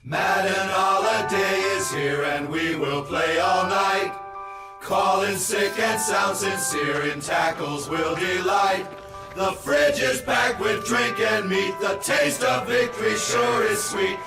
Madden holiday is here and we will play all night. Calling sick and sound sincere, in tackles will delight. The fridge is packed with drink and meat, the taste of victory sure is sweet.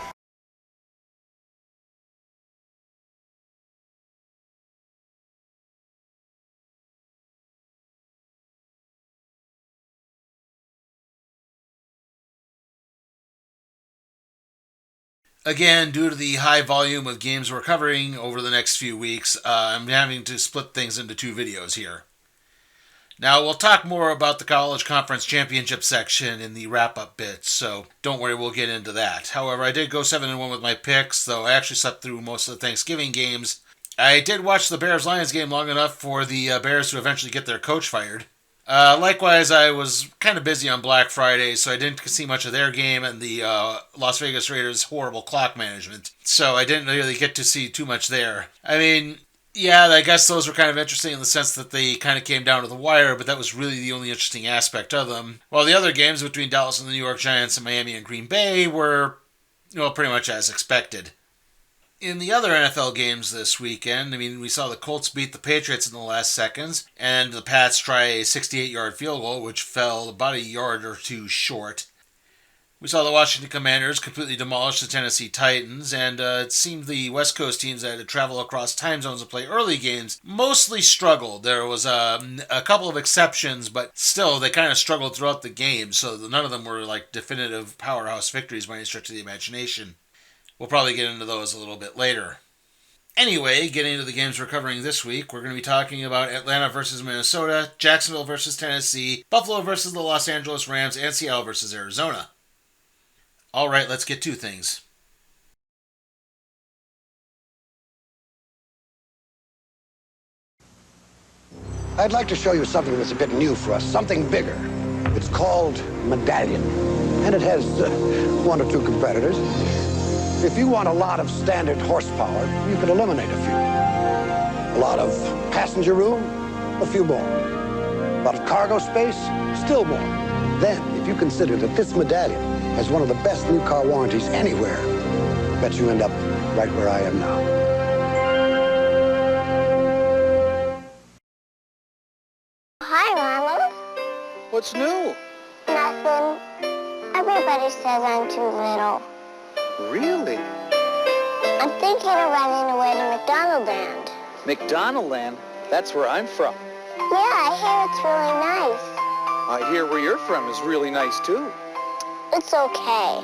Again, due to the high volume of games we're covering over the next few weeks, I'm having to split things into two videos here. Now, we'll talk more about the College Conference Championship section in the wrap-up bit, so don't worry, we'll get into that. However, I did go 7-1 with my picks, though I actually slept through most of the Thanksgiving games. I did watch the Bears-Lions game long enough for the Bears to eventually get their coach fired. Likewise, I was kind of busy on Black Friday, so I didn't see much of their game and the Las Vegas Raiders' horrible clock management. So I didn't really get to see too much there. I mean, yeah, I guess those were kind of interesting in the sense that they kind of came down to the wire, but that was really the only interesting aspect of them. While the other games between Dallas and the New York Giants and Miami and Green Bay were, well, pretty much as expected. In the other NFL games this weekend, I mean, we saw the Colts beat the Patriots in the last seconds, and the Pats try a 68-yard field goal, which fell about a yard or two short. We saw the Washington Commanders completely demolish the Tennessee Titans, and it seemed the West Coast teams that had to travel across time zones to play early games mostly struggled. There was a couple of exceptions, but still, they kind of struggled throughout the game, so none of them were like definitive powerhouse victories by any stretch of the imagination. We'll probably get into those a little bit later. Anyway, getting into the games we're covering this week, we're going to be talking about Atlanta versus Minnesota, Jacksonville versus Tennessee, Buffalo versus the Los Angeles Rams, and Seattle versus Arizona. Alright, let's get to things. I'd like to show you something that's a bit new for us, something bigger. It's called Medallion, and it has one or two competitors. If you want a lot of standard horsepower, you can eliminate a few. A lot of passenger room, a few more. A lot of cargo space, still more. Then, if you consider that this Medallion has one of the best new car warranties anywhere, I bet you end up right where I am now. Hi, Ronald. What's new? Nothing. Everybody says I'm too little. Really? I'm thinking of running away to McDonaldland. McDonaldland? That's where I'm from. Yeah, I hear it's really nice. I hear where you're from is really nice, too. It's okay.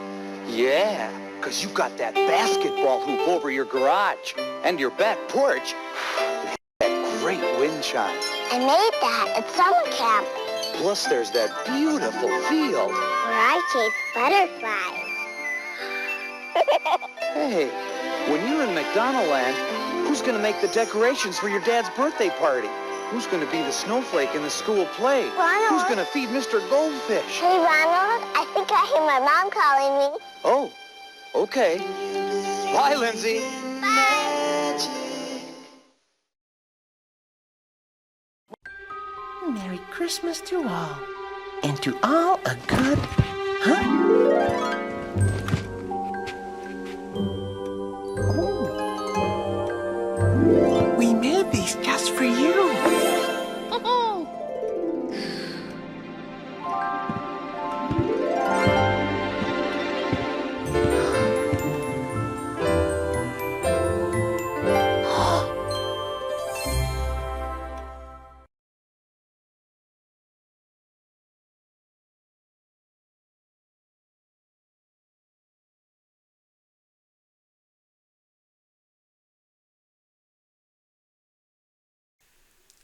Yeah, because you got that basketball hoop over your garage and your back porch. It has that great wind chime. I made that at summer camp. Plus, there's that beautiful field. Where I chase butterflies. Hey, when you're in McDonaldland, who's going to make the decorations for your dad's birthday party? Who's going to be the snowflake in the school play? Ronald. Who's going to feed Mr. Goldfish? Hey, Ronald, I think I hear my mom calling me. Oh, okay. Bye, Lindsay. Bye. Merry Christmas to all, and to all a good, We made these just for you.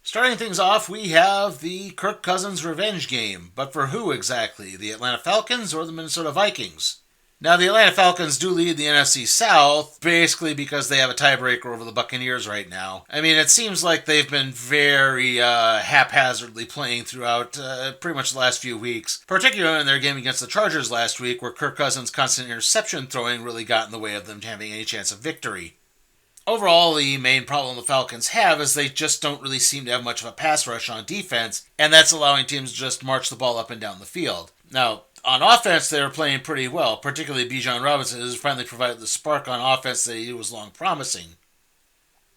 Starting things off, we have the Kirk Cousins revenge game. But for who exactly? The Atlanta Falcons or the Minnesota Vikings? Now, the Atlanta Falcons do lead the NFC South, basically because they have a tiebreaker over the Buccaneers right now. I mean, it seems like they've been very haphazardly playing throughout pretty much the last few weeks, particularly in their game against the Chargers last week, where Kirk Cousins' constant interception throwing really got in the way of them having any chance of victory. Overall, the main problem the Falcons have is they just don't really seem to have much of a pass rush on defense, and that's allowing teams to just march the ball up and down the field. Now, On offense, they were playing pretty well, particularly Bijan Robinson has finally provided the spark on offense that he was long promising.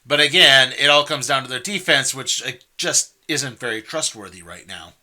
But again, it all comes down to their defense, which just isn't very trustworthy right now.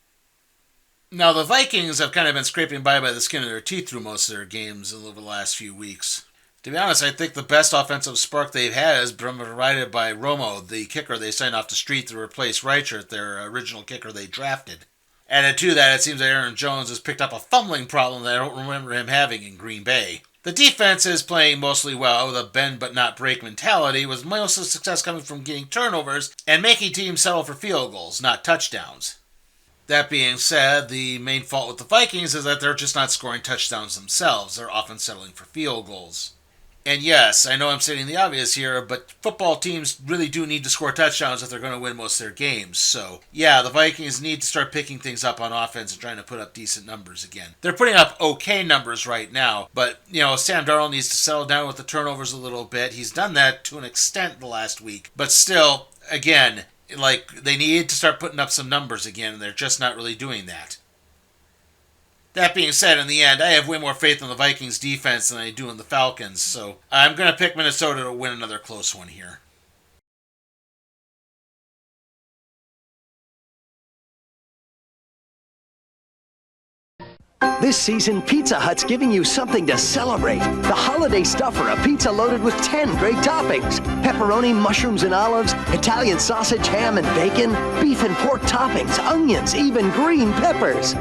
Now, the Vikings have kind of been scraping by the skin of their teeth through most of their games over the last few weeks. To be honest, I think the best offensive spark they've had has been provided by Romo, the kicker they signed off the street to replace Reichert, their original kicker they drafted. Added to that, it seems that Aaron Jones has picked up a fumbling problem that I don't remember him having in Green Bay. The defense is playing mostly well with a bend but not break mentality, with most of the success coming from getting turnovers and making teams settle for field goals, not touchdowns. That being said, the main fault with the Vikings is that they're just not scoring touchdowns themselves. They're often settling for field goals. And yes, I know I'm stating the obvious here, but football teams really do need to score touchdowns if they're going to win most of their games. So, yeah, the Vikings need to start picking things up on offense and trying to put up decent numbers again. They're putting up okay numbers right now, but, Sam Darnold needs to settle down with the turnovers a little bit. He's done that to an extent the last week. But still, again, they need to start putting up some numbers again, and they're just not really doing that. That being said, in the end, I have way more faith in the Vikings defense than I do in the Falcons, so I'm going to pick Minnesota to win another close one here. This season, Pizza Hut's giving you something to celebrate. The holiday stuffer, a pizza loaded with 10 great toppings. Pepperoni, mushrooms and olives, Italian sausage, ham and bacon, beef and pork toppings, onions, even green peppers.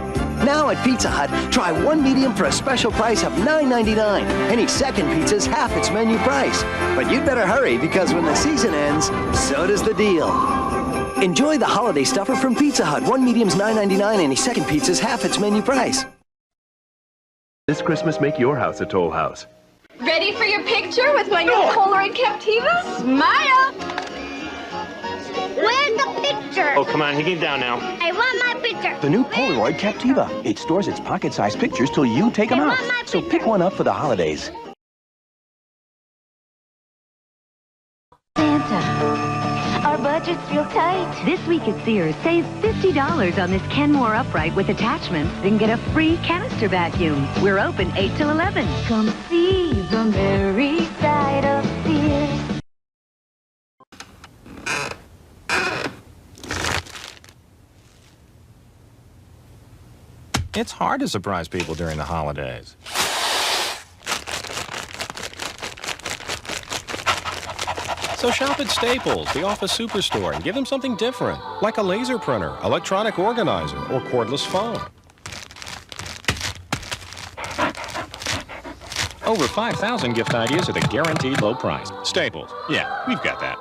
Now at Pizza Hut, try one medium for a special price of $9.99. Any second pizza's half its menu price. But you'd better hurry, because when the season ends, so does the deal. Enjoy the holiday stuffer from Pizza Hut. One medium's $9.99, any second pizza's half its menu price. This Christmas, make your house a toll house. Ready for your picture with my new Polaroid Captiva? Smile! Where's the picture? Oh, come on, he get down now. I want my picture. The new Polaroid Captiva. It stores its pocket-sized pictures till you take them out. So pick one up for the holidays. Santa. Our budget's real tight. This week at Sears, save $50 on this Kenmore upright with attachments, then get a free canister vacuum. We're open 8 till 11. Come see the merry side of Sears. It's hard to surprise people during the holidays. So shop at Staples, the office superstore, and give them something different, like a laser printer, electronic organizer, or cordless phone. Over 5,000 gift ideas at a guaranteed low price. Staples. Yeah, we've got that.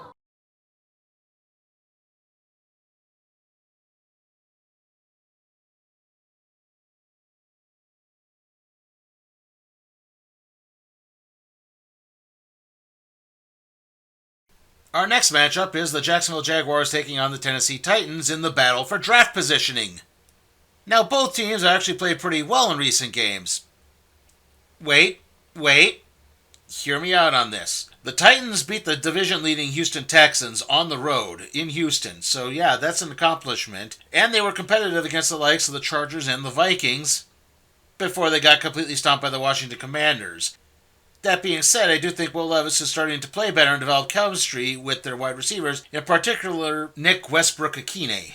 Our next matchup is the Jacksonville Jaguars taking on the Tennessee Titans in the battle for draft positioning. Now, both teams have actually played pretty well in recent games. Wait. Hear me out on this. The Titans beat the division-leading Houston Texans on the road in Houston, so yeah, that's an accomplishment. And they were competitive against the likes of the Chargers and the Vikings before they got completely stomped by the Washington Commanders. That being said, I do think Will Levis is starting to play better and develop chemistry with their wide receivers, in particular Nick Westbrook-Akine.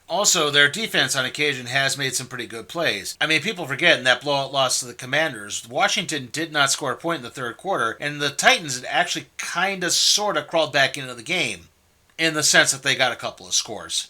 Also, their defense on occasion has made some pretty good plays. I mean, people forget in that blowout loss to the Commanders, Washington did not score a point in the third quarter, and the Titans had actually sort of crawled back into the game, in the sense that they got a couple of scores.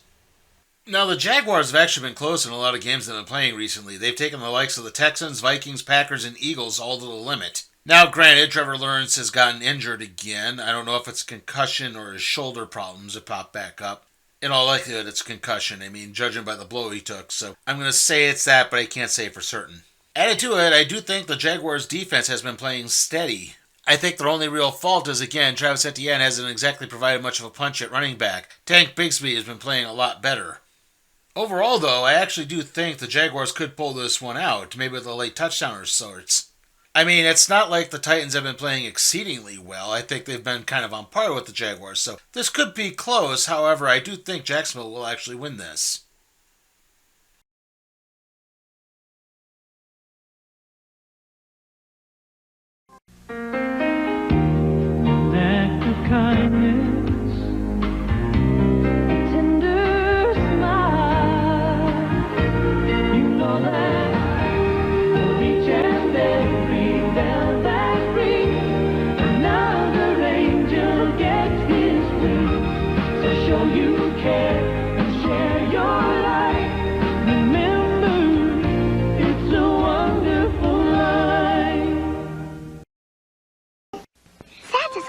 Now, the Jaguars have actually been close in a lot of games they've been playing recently. They've taken the likes of the Texans, Vikings, Packers, and Eagles all to the limit. Now, granted, Trevor Lawrence has gotten injured again. I don't know if it's concussion or his shoulder problems that popped back up. In all likelihood, it's concussion. I mean, judging by the blow he took. So I'm going to say it's that, but I can't say for certain. Added to it, I do think the Jaguars' defense has been playing steady. I think their only real fault is, again, Travis Etienne hasn't exactly provided much of a punch at running back. Tank Bigsby has been playing a lot better. Overall, though, I actually do think the Jaguars could pull this one out, maybe with a late touchdown of sorts. I mean, it's not like the Titans have been playing exceedingly well. I think they've been kind of on par with the Jaguars, so this could be close. However, I do think Jacksonville will actually win this.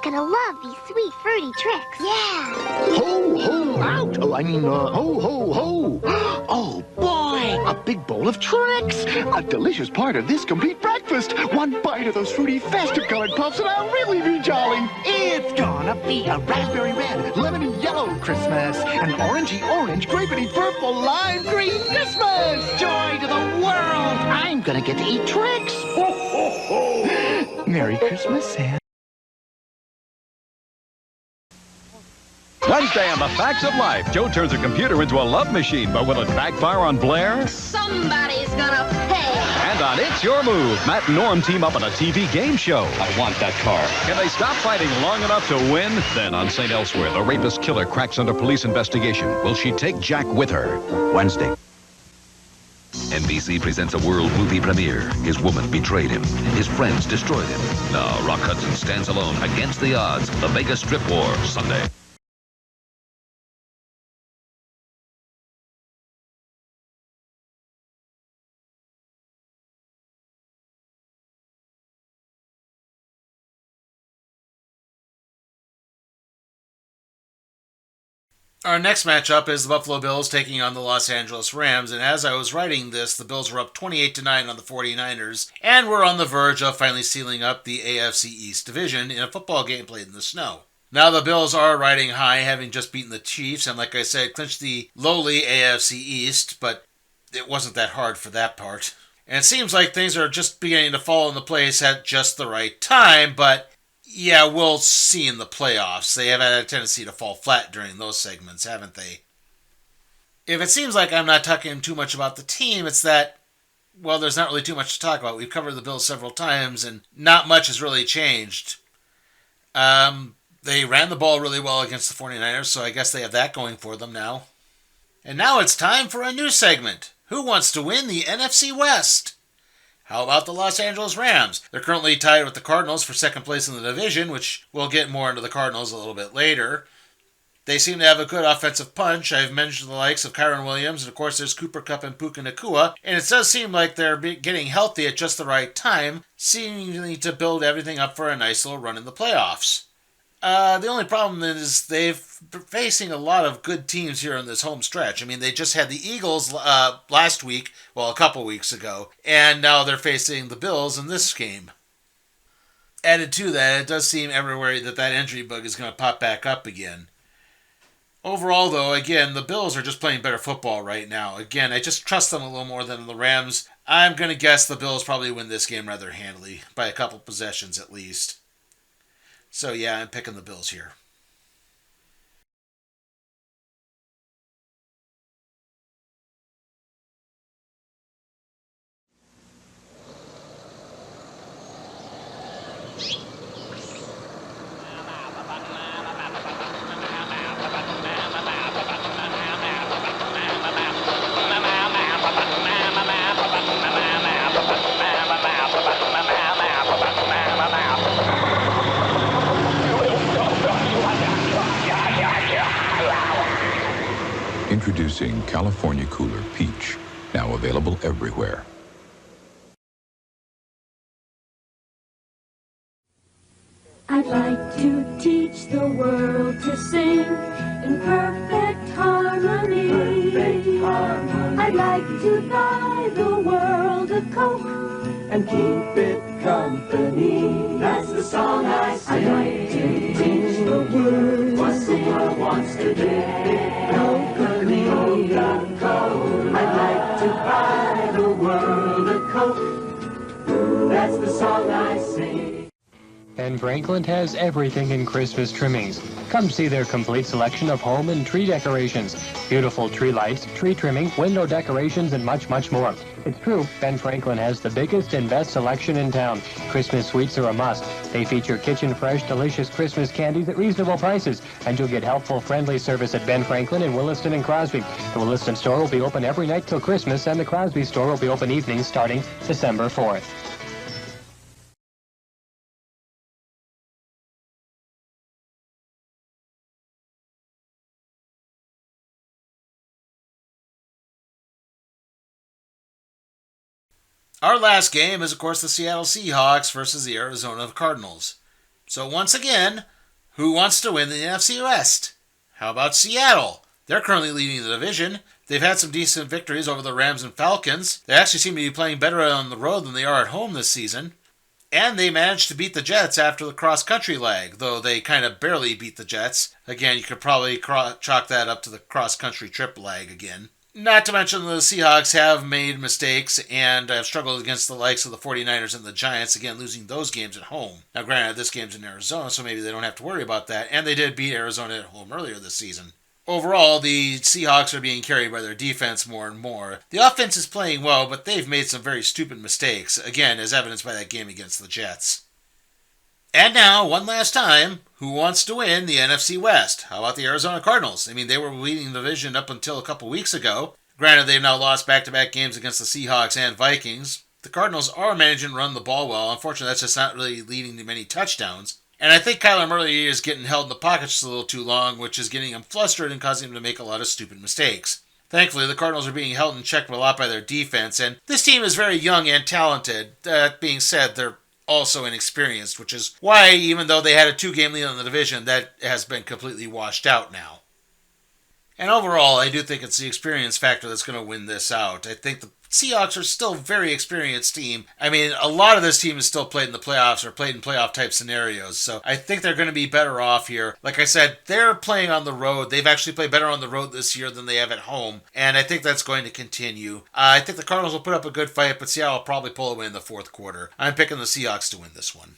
gonna love these sweet, fruity tricks. Yeah. Ho, ho, out! Oh, I mean, ho, ho, ho! Oh, boy! A big bowl of tricks! A delicious part of this complete breakfast! One bite of those fruity, festive-colored puffs and I'll really be jolly! It's gonna be a raspberry red, lemony yellow Christmas! An orangey orange, grapey purple, lime green Christmas! Joy to the world! I'm gonna get to eat tricks! Ho, ho, ho! Merry Christmas, Sam. Wednesday on The Facts of Life, Joe turns a computer into a love machine, but will it backfire on Blair? Somebody's gonna pay. And on It's Your Move, Matt and Norm team up on a TV game show. I want that car. Can they stop fighting long enough to win? Then on St. Elsewhere, the rapist killer cracks under police investigation. Will she take Jack with her? Wednesday. NBC presents a world movie premiere. His woman betrayed him. His friends destroyed him. Now Rock Hudson stands alone against the odds. The Vegas Strip War, Sunday. Our next matchup is the Buffalo Bills taking on the Los Angeles Rams, and as I was writing this, the Bills were up 28-9 on the 49ers, and were on the verge of finally sealing up the AFC East division in a football game played in the snow. Now the Bills are riding high, having just beaten the Chiefs, and like I said, clinched the lowly AFC East, but it wasn't that hard for that part. And it seems like things are just beginning to fall into place at just the right time, but yeah, we'll see in the playoffs. They have had a tendency to fall flat during those segments, haven't they? If it seems like I'm not talking too much about the team, it's that, well, there's not really too much to talk about. We've covered the Bills several times, and not much has really changed. They ran the ball really well against the 49ers, so I guess they have that going for them now. And now it's time for a new segment. Who wants to win the NFC West? How about the Los Angeles Rams? They're currently tied with the Cardinals for second place in the division, which we'll get more into the Cardinals a little bit later. They seem to have a good offensive punch. I've mentioned the likes of Kyron Williams, and of course there's Cooper Kupp and Puka Nacua, and it does seem like they're getting healthy at just the right time, seemingly to build everything up for a nice little run in the playoffs. The only problem is they've been facing a lot of good teams here in this home stretch. I mean, they just had the Eagles last week, well, a couple weeks ago, and now they're facing the Bills in this game. Added to that, it does seem everywhere that injury bug is going to pop back up again. Overall, though, again, the Bills are just playing better football right now. Again, I just trust them a little more than the Rams. I'm going to guess the Bills probably win this game rather handily, by a couple possessions at least. So yeah, I'm picking the Bills here. Introducing California Cooler Peach, now available everywhere. I'd like to teach the world to sing in perfect harmony. I'd like to buy the world a Coke and keep it company. That's the song I sing. I'd like to teach the world what the world wants today. Locally, Coca-Cola. I'd like to buy the world a Coke. That's the song I sing. Ben Franklin has everything in Christmas trimmings. Come see their complete selection of home and tree decorations. Beautiful tree lights, tree trimming, window decorations, and much, much more. It's true, Ben Franklin has the biggest and best selection in town. Christmas sweets are a must. They feature kitchen-fresh, delicious Christmas candies at reasonable prices. And you'll get helpful, friendly service at Ben Franklin in Williston and Crosby. The Williston store will be open every night till Christmas, and the Crosby store will be open evenings starting December 4th. Our last game is, of course, the Seattle Seahawks versus the Arizona Cardinals. So once again, Who wants to win the NFC West? How about Seattle? They're currently leading the division. They've had some decent victories over the Rams and Falcons. They actually seem to be playing better on the road than they are at home this season. And they managed to beat the Jets after the cross-country leg, though they kind of barely beat the Jets. Again, you could probably chalk that up to the cross-country trip leg again. Not to mention the Seahawks have made mistakes and have struggled against the likes of the 49ers and the Giants, again losing those games at home. Now granted, this game's in Arizona, so maybe they don't have to worry about that, and they did beat Arizona at home earlier this season. Overall, the Seahawks are being carried by their defense more and more. The offense is playing well, but they've made some very stupid mistakes, again as evidenced by that game against the Jets. And now, one last time, who wants to win the NFC West? How about the Arizona Cardinals? I mean, they were leading the division up until a couple weeks ago. Granted, they've now lost back-to-back games against the Seahawks and Vikings. The Cardinals are managing to run the ball well. Unfortunately, that's just not really leading to many touchdowns. And I think Kyler Murray is getting held in the pocket just a little too long, which is getting him flustered and causing him to make a lot of stupid mistakes. Thankfully, the Cardinals are being held in check a lot by their defense, and this team is very young and talented. That being said, they're also inexperienced, which is why, even though they had a 2-game lead on the division, that has been completely washed out now. And overall, I do think it's the experience factor that's going to win this out. I think the Seahawks are still a very experienced team. I mean, a lot of this team is still played in the playoffs or played in playoff-type scenarios, so I think they're going to be better off here. Like I said, they're playing on the road. They've actually played better on the road this year than they have at home, and I think that's going to continue. I think the Cardinals will put up a good fight, but Seattle will probably pull away in the fourth quarter. I'm picking the Seahawks to win this one.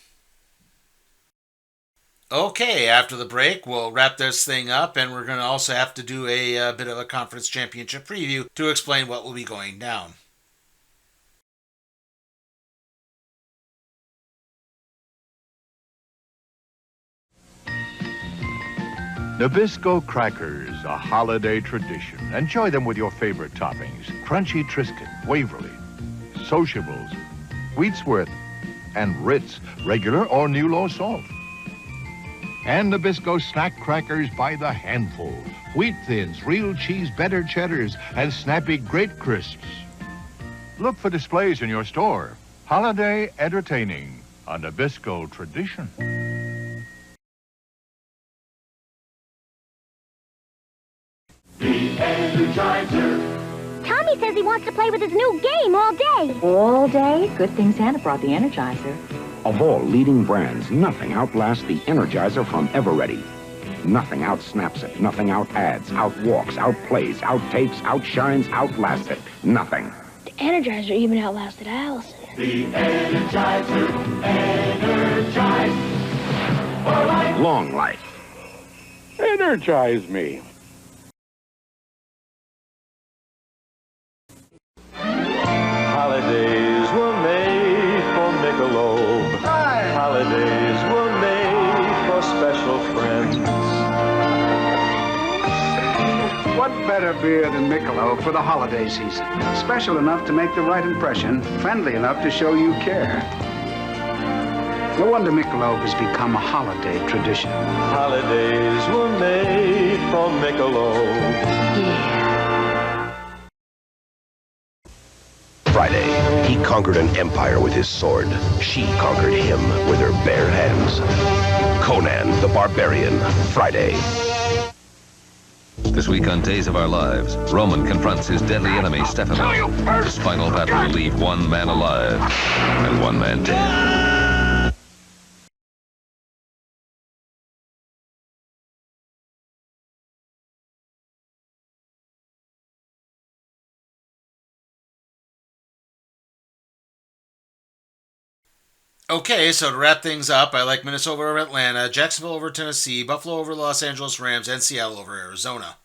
Okay, after the break, we'll wrap this thing up, and we're going to also have to do a bit of a conference championship preview to explain what will be going down. Nabisco crackers, a holiday tradition. Enjoy them with your favorite toppings. Crunchy Triscuit, Waverly, Sociables, Wheatsworth, and Ritz, regular or new low salt. And Nabisco snack crackers by the handful. Wheat Thins, real cheese better cheddars, and snappy great crisps. Look for displays in your store. Holiday entertaining, a Nabisco tradition. The Energizer. Tommy says he wants to play with his new game all day. All day? Good thing Santa brought the Energizer. Of all leading brands, nothing outlasts the Energizer from Ever-Ready. Nothing outsnaps it. Nothing out-adds, outwalks, outplays, outtapes, outshines, outlasts it. Nothing. The Energizer even outlasted Allison. The Energizer. Energize. For life. Long life. Energize me. Holidays were made for Michelob. Holidays were made for special friends. What better beer than Michelob for the holiday season? Special enough to make the right impression, friendly enough to show you care. No wonder Michelob has become a holiday tradition. Holidays were made for Michelob. Friday, he conquered an empire with his sword. She conquered him with her bare hands. Conan the Barbarian, Friday. This week on Days of Our Lives, Roman confronts his deadly enemy, Stephanos. This final battle will leave one man alive and one man dead. Okay, so to wrap things up, I like Minnesota over Atlanta, Jacksonville over Tennessee, Buffalo over Los Angeles Rams, and Seattle over Arizona.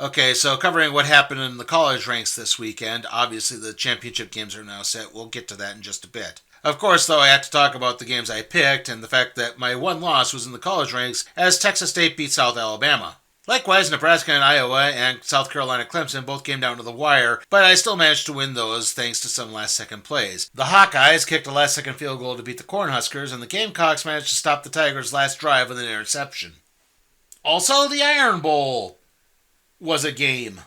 Okay, so covering what happened in the college ranks this weekend, obviously the championship games are now set. We'll get to that in just a bit. Of course, though, I have to talk about the games I picked and the fact that my one loss was in the college ranks as Texas State beat South Alabama. Likewise, Nebraska and Iowa and South Carolina Clemson both came down to the wire, but I still managed to win those thanks to some last-second plays. The Hawkeyes kicked a last-second field goal to beat the Cornhuskers, and the Gamecocks managed to stop the Tigers' last drive with an interception. Also, the Iron Bowl was a game.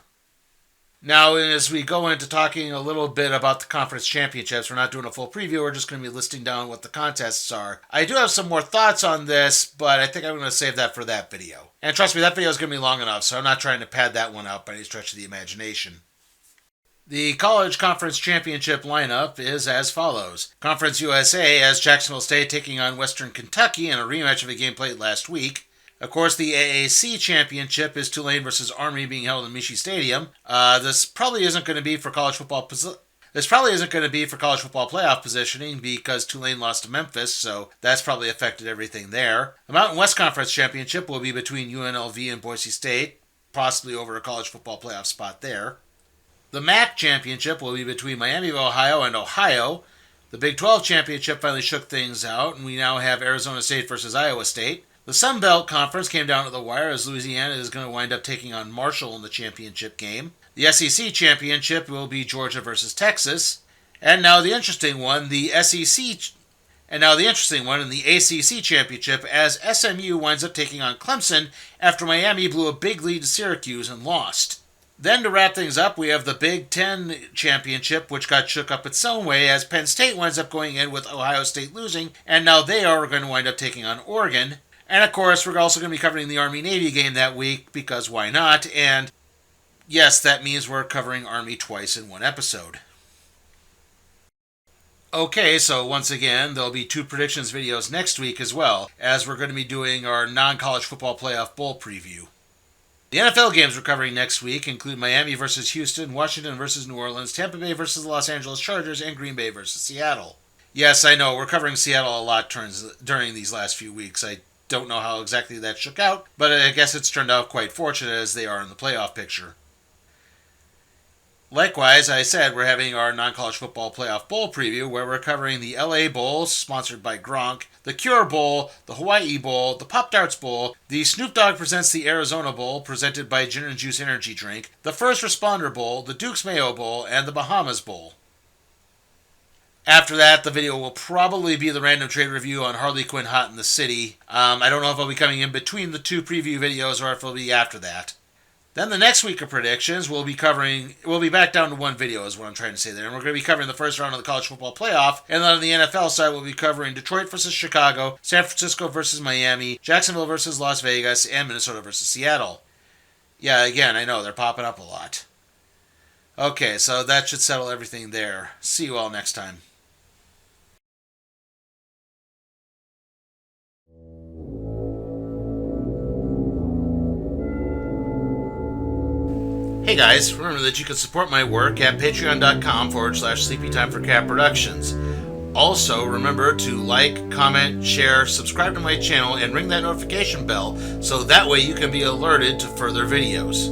Now, as we go into talking a little bit about the conference championships, we're not doing a full preview, we're just going to be listing down what the contests are. I do have some more thoughts on this, but I think I'm going to save that for that video. And trust me, that video is going to be long enough, so I'm not trying to pad that one out by any stretch of the imagination. The College Conference Championship lineup is as follows. Conference USA has Jacksonville State taking on Western Kentucky in a rematch of a game played last week. Of course, the AAC Championship is Tulane versus Army being held in Michie Stadium. This probably isn't going to be for college football playoff positioning because Tulane lost to Memphis, so that's probably affected everything there. The Mountain West Conference Championship will be between UNLV and Boise State, possibly over a college football playoff spot there. The MAC Championship will be between Miami of Ohio and Ohio. The Big 12 Championship finally shook things out, and we now have Arizona State versus Iowa State. The Sun Belt Conference came down to the wire as Louisiana is going to wind up taking on Marshall in the championship game. The SEC Championship will be Georgia versus Texas. And now the interesting one, the ACC Championship, as SMU winds up taking on Clemson after Miami blew a big lead to Syracuse and lost. Then to wrap things up, we have the Big Ten Championship, which got shook up its own way as Penn State winds up going in with Ohio State losing, and now they are going to wind up taking on Oregon. And of course, we're also going to be covering the Army-Navy game that week, because why not? And yes, that means we're covering Army twice in one episode. Okay, so once again, there'll be 2 predictions videos next week as well, as we're going to be doing our non-college football playoff bowl preview. The NFL games we're covering next week include Miami versus Houston, Washington versus New Orleans, Tampa Bay versus the Los Angeles Chargers, and Green Bay versus Seattle. Yes, I know, we're covering Seattle a lot during these last few weeks. I don't know how exactly that shook out, but I guess it's turned out quite fortunate as they are in the playoff picture. Likewise, I said we're having our non-college football playoff bowl preview where we're covering the LA Bowl, sponsored by Gronk, the Cure Bowl, the Hawaii Bowl, the Pop Darts Bowl, the Snoop Dogg Presents the Arizona Bowl, presented by Gin and Juice Energy Drink, the First Responder Bowl, the Duke's Mayo Bowl, and the Bahamas Bowl. After that, the video will probably be the random trade review on Harley Quinn Hot in the City. I don't know if I'll be coming in between the 2 preview videos or if it'll be after that. Then the next week of predictions, we'll be back down to 1 video is what I'm trying to say there. And we're going to be covering the first round of the college football playoff. And then on the NFL side, we'll be covering Detroit versus Chicago, San Francisco versus Miami, Jacksonville versus Las Vegas, and Minnesota versus Seattle. Yeah, again, I know, they're popping up a lot. Okay, so that should settle everything there. See you all next time. Hey guys, remember that you can support my work at patreon.com/SleepyTimeForCat Productions. Also, remember to like, comment, share, subscribe to my channel, and ring that notification bell so that way you can be alerted to further videos.